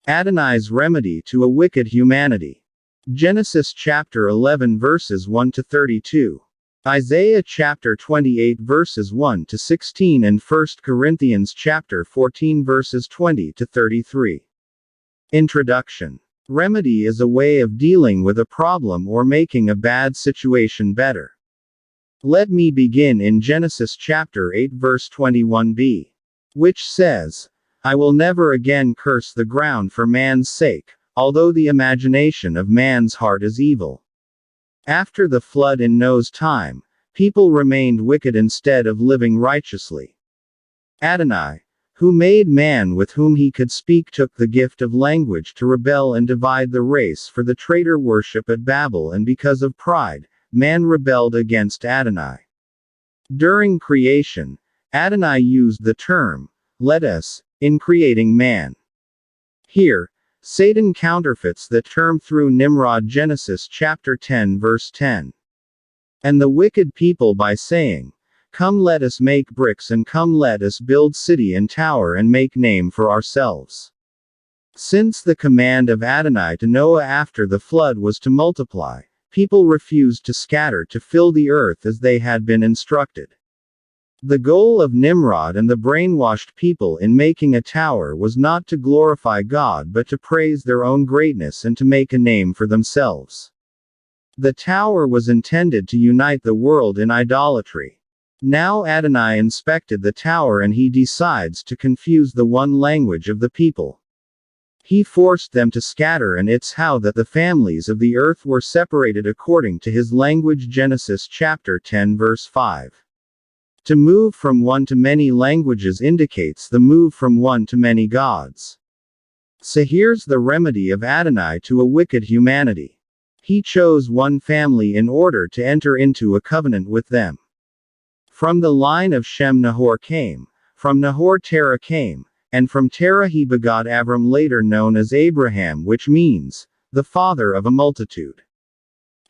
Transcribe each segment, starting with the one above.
Adonai's remedy to a wicked humanity. Genesis chapter 11 verses 1 to 32. Isaiah chapter 28 verses 1 to 16 and 1 Corinthians chapter 14 verses 20 to 33. Introduction. Remedy is a way of dealing with a problem or making a bad situation better. Let me begin in Genesis chapter 8 verse 21b, which says, I will never again curse the ground for man's sake, although the imagination of man's heart is evil. After the flood in Noah's time, people remained wicked instead of living righteously. Adonai, who made man with whom he could speak, took the gift of language to rebel and divide the race for the traitor worship at Babel, and because of pride, man rebelled against Adonai. During creation, Adonai used the term, let us, in creating man. Here, Satan counterfeits the term through Nimrod. Genesis chapter 10 verse 10. And the wicked people by saying, come let us make bricks, and come let us build city and tower and make name for ourselves. Since the command of Adonai to Noah after the flood was to multiply, people refused to scatter to fill the earth as they had been instructed. The goal of Nimrod and the brainwashed people in making a tower was not to glorify God but to praise their own greatness and to make a name for themselves. The tower was intended to unite the world in idolatry. Now Adonai inspected the tower and he decides to confuse the one language of the people. He forced them to scatter, and it's how that the families of the earth were separated according to his language. Genesis chapter 10 verse 5. To move from one to many languages indicates the move from one to many gods. So here's the remedy of Adonai to a wicked humanity. He chose one family in order to enter into a covenant with them. From the line of Shem Nahor came, from Nahor Terah came, and from Terah he begot Abram, later known as Abraham, which means, the father of a multitude.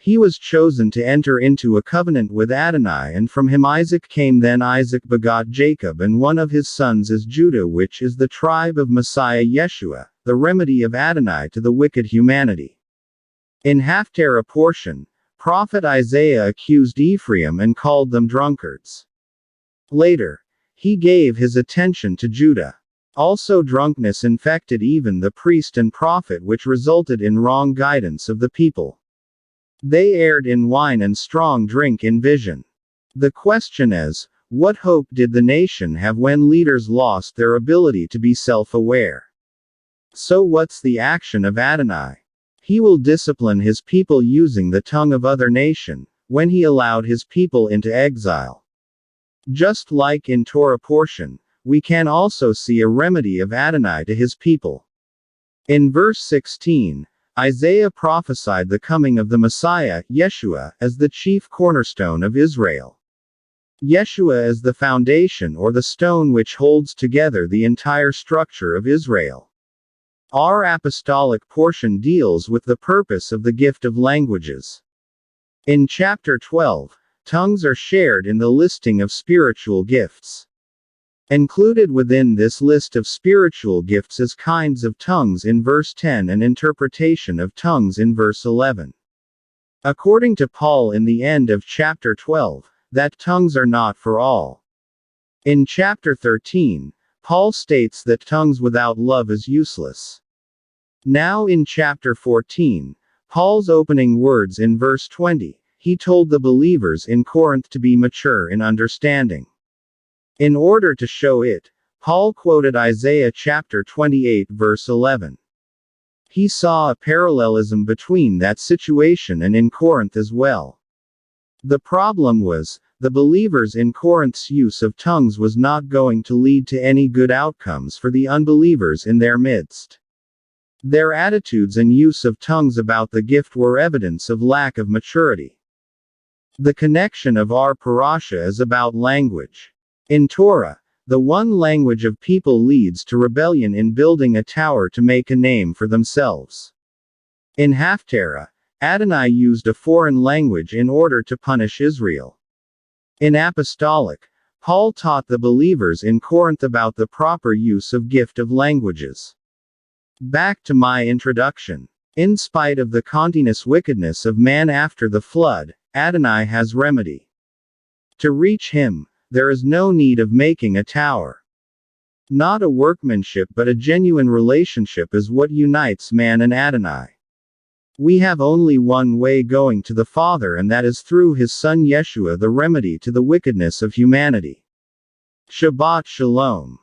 He was chosen to enter into a covenant with Adonai, and from him Isaac came. Then Isaac begot Jacob, and one of his sons is Judah, which is the tribe of Messiah Yeshua, the remedy of Adonai to the wicked humanity. In Haftarah portion, prophet Isaiah accused Ephraim and called them drunkards. Later, he gave his attention to Judah. Also drunkenness infected even the priest and prophet, which resulted in wrong guidance of the people. They erred in wine and strong drink in vision. The question is, what hope did the nation have when leaders lost their ability to be self-aware? So what's the action of Adonai? He will discipline his people using the tongue of other nation, when he allowed his people into exile. Just like in Torah portion, we can also see a remedy of Adonai to his people. In verse 16, Isaiah prophesied the coming of the Messiah, Yeshua, as the chief cornerstone of Israel. Yeshua is the foundation or the stone which holds together the entire structure of Israel. Our apostolic portion deals with the purpose of the gift of languages. In chapter 12, tongues are shared in the listing of spiritual gifts. Included within this list of spiritual gifts is kinds of tongues in verse 10 and interpretation of tongues in verse 11. According to Paul in the end of chapter 12, that tongues are not for all. In chapter 13, Paul states that tongues without love is useless. Now in chapter 14, Paul's opening words in verse 20, he told the believers in Corinth to be mature in understanding. In order to show it, Paul quoted Isaiah chapter 28 verse 11. He saw a parallelism between that situation and in Corinth as well. The problem was, the believers in Corinth's use of tongues was not going to lead to any good outcomes for the unbelievers in their midst. Their attitudes and use of tongues about the gift were evidence of lack of maturity. The connection of our parasha is about language. In Torah, the one language of people leads to rebellion in building a tower to make a name for themselves. In Haftarah, Adonai used a foreign language in order to punish Israel. In Apostolic, Paul taught the believers in Corinth about the proper use of gift of languages. Back to my introduction. In spite of the continuous wickedness of man after the flood, Adonai has remedy. To reach him, there is no need of making a tower. Not a workmanship but a genuine relationship is what unites man and Adonai. We have only one way going to the Father, and that is through his Son Yeshua, the remedy to the wickedness of humanity. Shabbat Shalom.